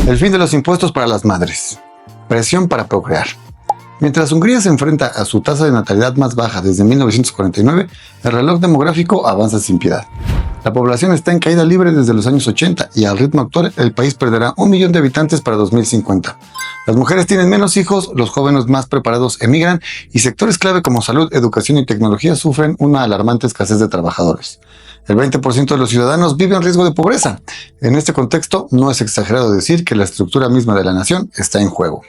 El fin de los impuestos para las madres. Presión para procrear. Mientras Hungría se enfrenta a su tasa de natalidad más baja desde 1949, el reloj demográfico avanza sin piedad. La población está en caída libre desde los años 80 y al ritmo actual el país perderá 1 millón de habitantes para 2050. Las mujeres tienen menos hijos, los jóvenes más preparados emigran y sectores clave como salud, educación y tecnología sufren una alarmante escasez de trabajadores. El 20% de los ciudadanos vive en riesgo de pobreza. En este contexto, no es exagerado decir que la estructura misma de la nación está en juego.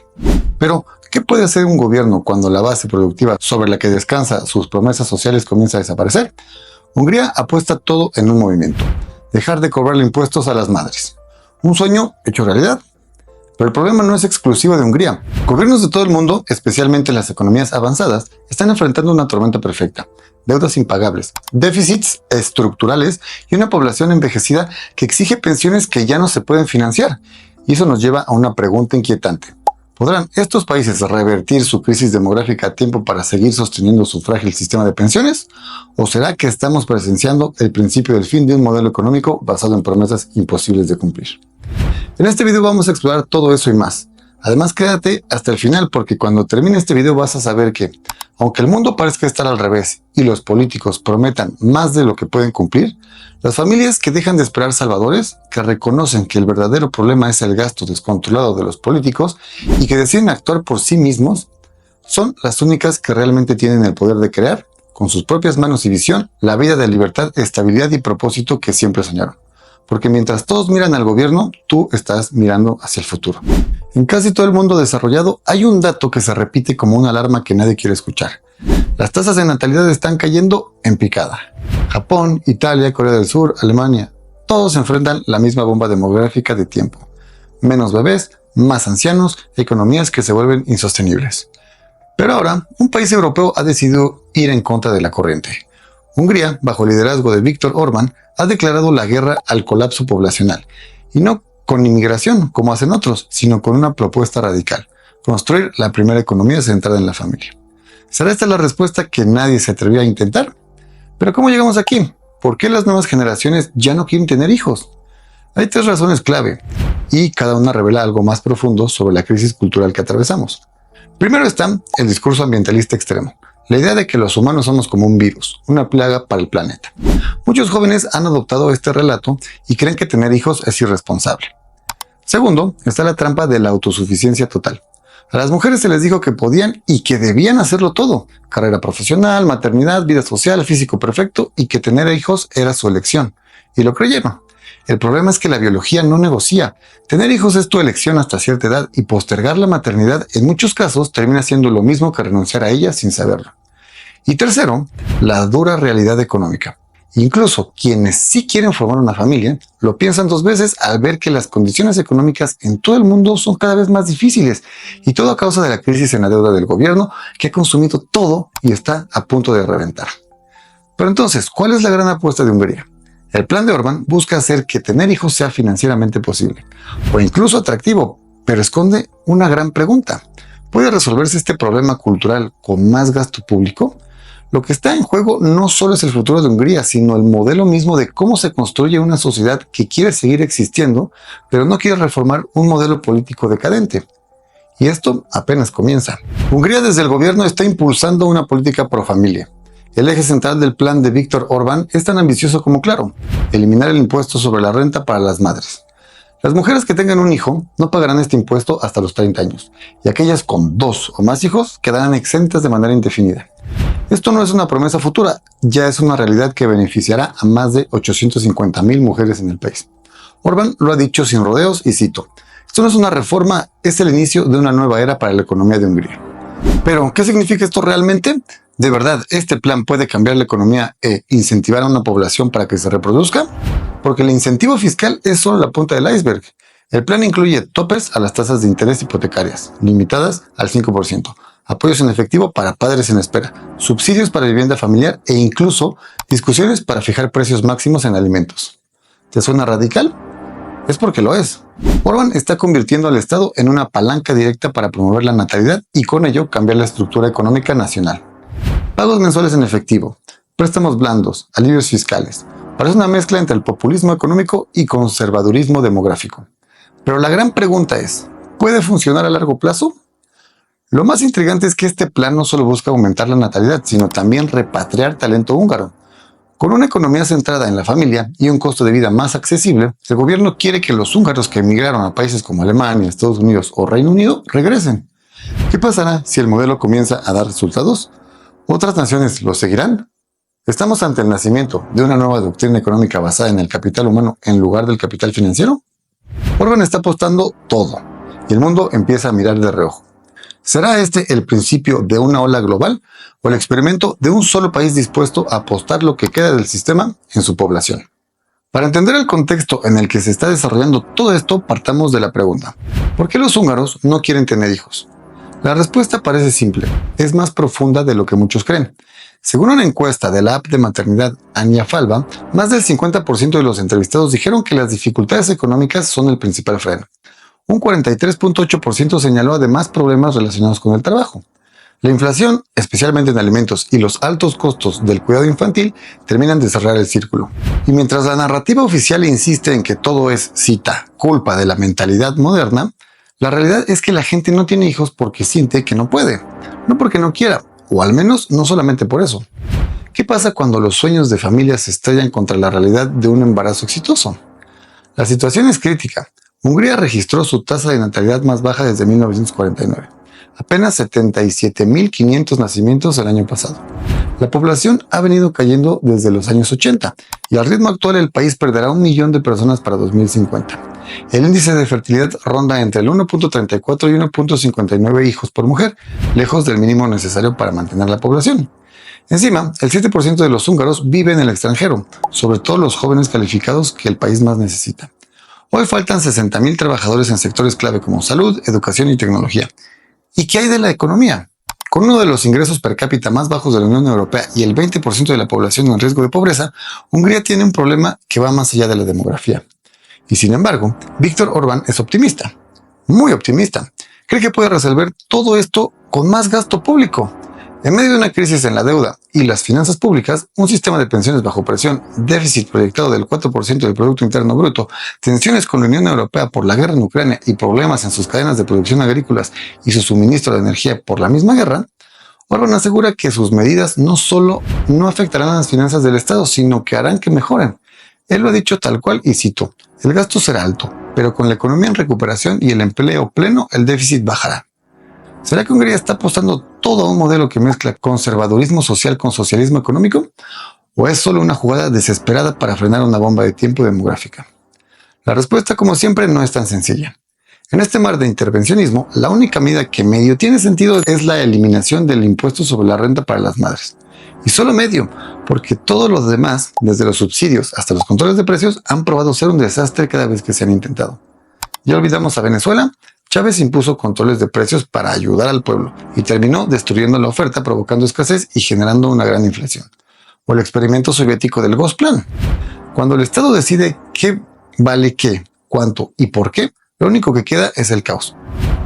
Pero, ¿qué puede hacer un gobierno cuando la base productiva sobre la que descansa sus promesas sociales comienza a desaparecer? Hungría apuesta todo en un movimiento: dejar de cobrarle impuestos a las madres. Un sueño hecho realidad. Pero el problema no es exclusivo de Hungría. Gobiernos de todo el mundo, especialmente las economías avanzadas, están enfrentando una tormenta perfecta: deudas impagables, déficits estructurales y una población envejecida que exige pensiones que ya no se pueden financiar. Y eso nos lleva a una pregunta inquietante: ¿podrán estos países revertir su crisis demográfica a tiempo para seguir sosteniendo su frágil sistema de pensiones? ¿O será que estamos presenciando el principio del fin de un modelo económico basado en promesas imposibles de cumplir? En este video vamos a explorar todo eso y más. Además, quédate hasta el final porque cuando termine este video vas a saber que, aunque el mundo parezca estar al revés y los políticos prometan más de lo que pueden cumplir, las familias que dejan de esperar salvadores, que reconocen que el verdadero problema es el gasto descontrolado de los políticos y que deciden actuar por sí mismos, son las únicas que realmente tienen el poder de crear, con sus propias manos y visión, la vida de libertad, estabilidad y propósito que siempre soñaron. Porque mientras todos miran al gobierno, tú estás mirando hacia el futuro. En casi todo el mundo desarrollado hay un dato que se repite como una alarma que nadie quiere escuchar. Las tasas de natalidad están cayendo en picada. Japón, Italia, Corea del Sur, Alemania, todos enfrentan la misma bomba demográfica de tiempo. Menos bebés, más ancianos, economías que se vuelven insostenibles. Pero ahora, un país europeo ha decidido ir en contra de la corriente. Hungría, bajo el liderazgo de Viktor Orbán, ha declarado la guerra al colapso poblacional. Y no con inmigración, como hacen otros, sino con una propuesta radical: construir la primera economía centrada en la familia. ¿Será esta la respuesta que nadie se atrevió a intentar? Pero ¿cómo llegamos aquí? ¿Por qué las nuevas generaciones ya no quieren tener hijos? Hay 3 razones clave, y cada una revela algo más profundo sobre la crisis cultural que atravesamos. Primero está el discurso ambientalista extremo. La idea de que los humanos somos como un virus, una plaga para el planeta. Muchos jóvenes han adoptado este relato y creen que tener hijos es irresponsable. Segundo, está la trampa de la autosuficiencia total. A las mujeres se les dijo que podían y que debían hacerlo todo: carrera profesional, maternidad, vida social, físico perfecto, y que tener hijos era su elección. Y lo creyeron. El problema es que la biología no negocia. Tener hijos es tu elección hasta cierta edad y postergar la maternidad en muchos casos termina siendo lo mismo que renunciar a ella sin saberlo. Y tercero, la dura realidad económica. Incluso quienes sí quieren formar una familia lo piensan 2 veces al ver que las condiciones económicas en todo el mundo son cada vez más difíciles, y todo a causa de la crisis en la deuda del gobierno que ha consumido todo y está a punto de reventar. Pero entonces, ¿cuál es la gran apuesta de Hungría? El plan de Orbán busca hacer que tener hijos sea financieramente posible, o incluso atractivo, pero esconde una gran pregunta: ¿puede resolverse este problema cultural con más gasto público? Lo que está en juego no solo es el futuro de Hungría, sino el modelo mismo de cómo se construye una sociedad que quiere seguir existiendo, pero no quiere reformar un modelo político decadente. Y esto apenas comienza. Hungría desde el gobierno está impulsando una política pro familia. El eje central del plan de Viktor Orbán es tan ambicioso como claro: eliminar el impuesto sobre la renta para las madres. Las mujeres que tengan un hijo no pagarán este impuesto hasta los 30 años, y aquellas con 2 o más hijos quedarán exentas de manera indefinida. Esto no es una promesa futura, ya es una realidad que beneficiará a más de 850,000 mujeres en el país. Orbán lo ha dicho sin rodeos y cito: esto no es una reforma, es el inicio de una nueva era para la economía de Hungría. Pero, ¿qué significa esto realmente? ¿De verdad este plan puede cambiar la economía e incentivar a una población para que se reproduzca? Porque el incentivo fiscal es solo la punta del iceberg. El plan incluye topes a las tasas de interés hipotecarias, limitadas al 5%, apoyos en efectivo para padres en espera, subsidios para vivienda familiar e incluso discusiones para fijar precios máximos en alimentos. ¿Te suena radical? Es porque lo es. Orbán está convirtiendo al Estado en una palanca directa para promover la natalidad y con ello cambiar la estructura económica nacional. Pagos mensuales en efectivo, préstamos blandos, alivios fiscales, Parece una mezcla entre el populismo económico y conservadurismo demográfico. Pero la gran pregunta es, ¿puede funcionar a largo plazo? Lo más intrigante es que este plan no solo busca aumentar la natalidad, sino también repatriar talento húngaro. Con una economía centrada en la familia y un costo de vida más accesible, el gobierno quiere que los húngaros que emigraron a países como Alemania, Estados Unidos o Reino Unido regresen. ¿Qué pasará si el modelo comienza a dar resultados? ¿Otras naciones lo seguirán? ¿Estamos ante el nacimiento de una nueva doctrina económica basada en el capital humano en lugar del capital financiero? Orbán está apostando todo y el mundo empieza a mirar de reojo. ¿Será este el principio de una ola global o el experimento de un solo país dispuesto a apostar lo que queda del sistema en su población? Para entender el contexto en el que se está desarrollando todo esto, partamos de la pregunta: ¿por qué los húngaros no quieren tener hijos? La respuesta parece simple, es más profunda de lo que muchos creen. Según una encuesta de la app de maternidad Anyafalva, más del 50% de los entrevistados dijeron que las dificultades económicas son el principal freno. Un 43.8% señaló además problemas relacionados con el trabajo. La inflación, especialmente en alimentos, y los altos costos del cuidado infantil terminan de cerrar el círculo. Y mientras la narrativa oficial insiste en que todo es, cita, culpa de la mentalidad moderna, la realidad es que la gente no tiene hijos porque siente que no puede, no porque no quiera, o al menos no solamente por eso. ¿Qué pasa cuando los sueños de familias se estrellan contra la realidad de un embarazo exitoso? La situación es crítica. Hungría registró su tasa de natalidad más baja desde 1949. Apenas 77.500 nacimientos el año pasado. La población ha venido cayendo desde los años 80 y al ritmo actual el país perderá 1 millón de personas para 2050. El índice de fertilidad ronda entre el 1.34 y 1.59 hijos por mujer, lejos del mínimo necesario para mantener la población. Encima, el 7% de los húngaros vive en el extranjero, sobre todo los jóvenes calificados que el país más necesita. Hoy faltan 60.000 trabajadores en sectores clave como salud, educación y tecnología. ¿Y qué hay de la economía? Con uno de los ingresos per cápita más bajos de la Unión Europea y el 20% de la población en riesgo de pobreza, Hungría tiene un problema que va más allá de la demografía. Y sin embargo, Viktor Orbán es optimista, muy optimista. Cree que puede resolver todo esto con más gasto público. En medio de una crisis en la deuda y las finanzas públicas, un sistema de pensiones bajo presión, déficit proyectado del 4% del Producto Interno Bruto, tensiones con la Unión Europea por la guerra en Ucrania y problemas en sus cadenas de producción agrícolas y su suministro de energía por la misma guerra, Orbán asegura que sus medidas no solo no afectarán a las finanzas del Estado, sino que harán que mejoren. Él lo ha dicho tal cual y cito: el gasto será alto, pero con la economía en recuperación y el empleo pleno, el déficit bajará. ¿Será que Hungría está apostando todo a un modelo que mezcla conservadurismo social con socialismo económico? ¿O es solo una jugada desesperada para frenar una bomba de tiempo demográfica? La respuesta, como siempre, no es tan sencilla. En este mar de intervencionismo, la única medida que medio tiene sentido es la eliminación del impuesto sobre la renta para las madres. Y solo medio, porque todos los demás, desde los subsidios hasta los controles de precios, han probado ser un desastre cada vez que se han intentado. Ya olvidamos a Venezuela. Chávez impuso controles de precios para ayudar al pueblo y terminó destruyendo la oferta, provocando escasez y generando una gran inflación. O el experimento soviético del Gosplan. Cuando el Estado decide qué vale qué, cuánto y por qué, lo único que queda es el caos.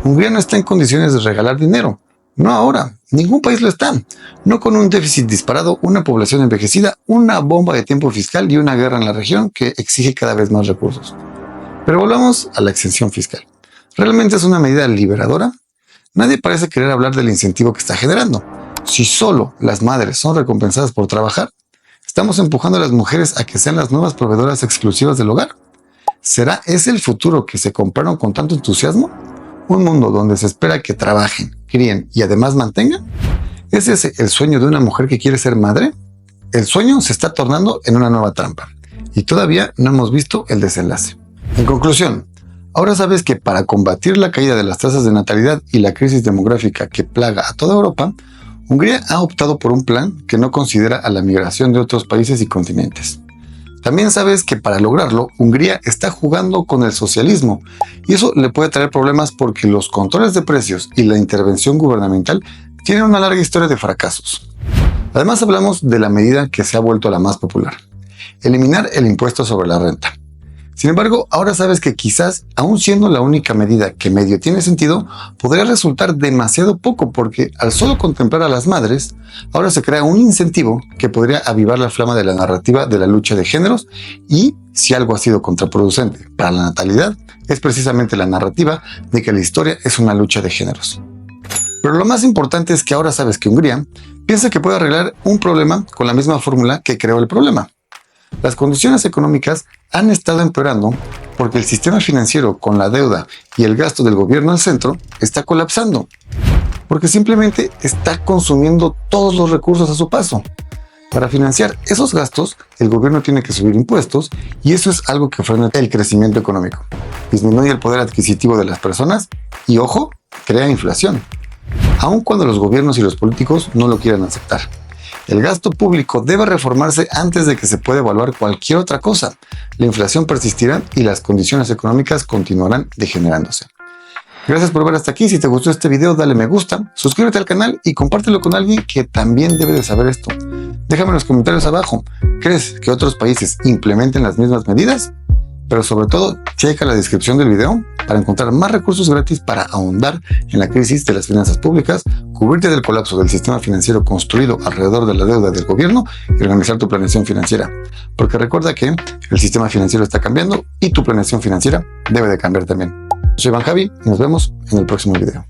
Hungría no está en condiciones de regalar dinero. No ahora. Ningún país lo está. No con un déficit disparado, una población envejecida, una bomba de tiempo fiscal y una guerra en la región que exige cada vez más recursos. Pero volvamos a la exención fiscal. ¿Realmente es una medida liberadora? Nadie parece querer hablar del incentivo que está generando. Si solo las madres son recompensadas por trabajar, ¿estamos empujando a las mujeres a que sean las nuevas proveedoras exclusivas del hogar? ¿Será ese el futuro que se compraron con tanto entusiasmo? ¿Un mundo donde se espera que trabajen, críen y además mantengan? ¿Es ese el sueño de una mujer que quiere ser madre? El sueño se está tornando en una nueva trampa y todavía no hemos visto el desenlace. En conclusión, ahora sabes que para combatir la caída de las tasas de natalidad y la crisis demográfica que plaga a toda Europa, Hungría ha optado por un plan que no considera a la migración de otros países y continentes. También sabes que para lograrlo, Hungría está jugando con el socialismo y eso le puede traer problemas porque los controles de precios y la intervención gubernamental tienen una larga historia de fracasos. Además hablamos de la medida que se ha vuelto la más popular: eliminar el impuesto sobre la renta. Sin embargo, ahora sabes que quizás, aun siendo la única medida que medio tiene sentido, podría resultar demasiado poco porque al solo contemplar a las madres, ahora se crea un incentivo que podría avivar la flama de la narrativa de la lucha de géneros y, si algo ha sido contraproducente para la natalidad, es precisamente la narrativa de que la historia es una lucha de géneros. Pero lo más importante es que ahora sabes que Hungría piensa que puede arreglar un problema con la misma fórmula que creó el problema. Las condiciones económicas han estado empeorando porque el sistema financiero con la deuda y el gasto del gobierno al centro está colapsando, porque simplemente está consumiendo todos los recursos a su paso. Para financiar esos gastos, el gobierno tiene que subir impuestos y eso es algo que frena el crecimiento económico, disminuye el poder adquisitivo de las personas y, ojo, crea inflación, aun cuando los gobiernos y los políticos no lo quieran aceptar. El gasto público debe reformarse antes de que se pueda evaluar cualquier otra cosa. La inflación persistirá y las condiciones económicas continuarán degenerándose. Gracias por ver hasta aquí. Si te gustó este video, dale me gusta, suscríbete al canal y compártelo con alguien que también debe de saber esto. Déjame en los comentarios abajo. ¿Crees que otros países implementen las mismas medidas? Pero sobre todo, checa la descripción del video para encontrar más recursos gratis para ahondar en la crisis de las finanzas públicas, cubrirte del colapso del sistema financiero construido alrededor de la deuda del gobierno y organizar tu planeación financiera. Porque recuerda que el sistema financiero está cambiando y tu planeación financiera debe de cambiar también. Soy Iván Javi y nos vemos en el próximo video.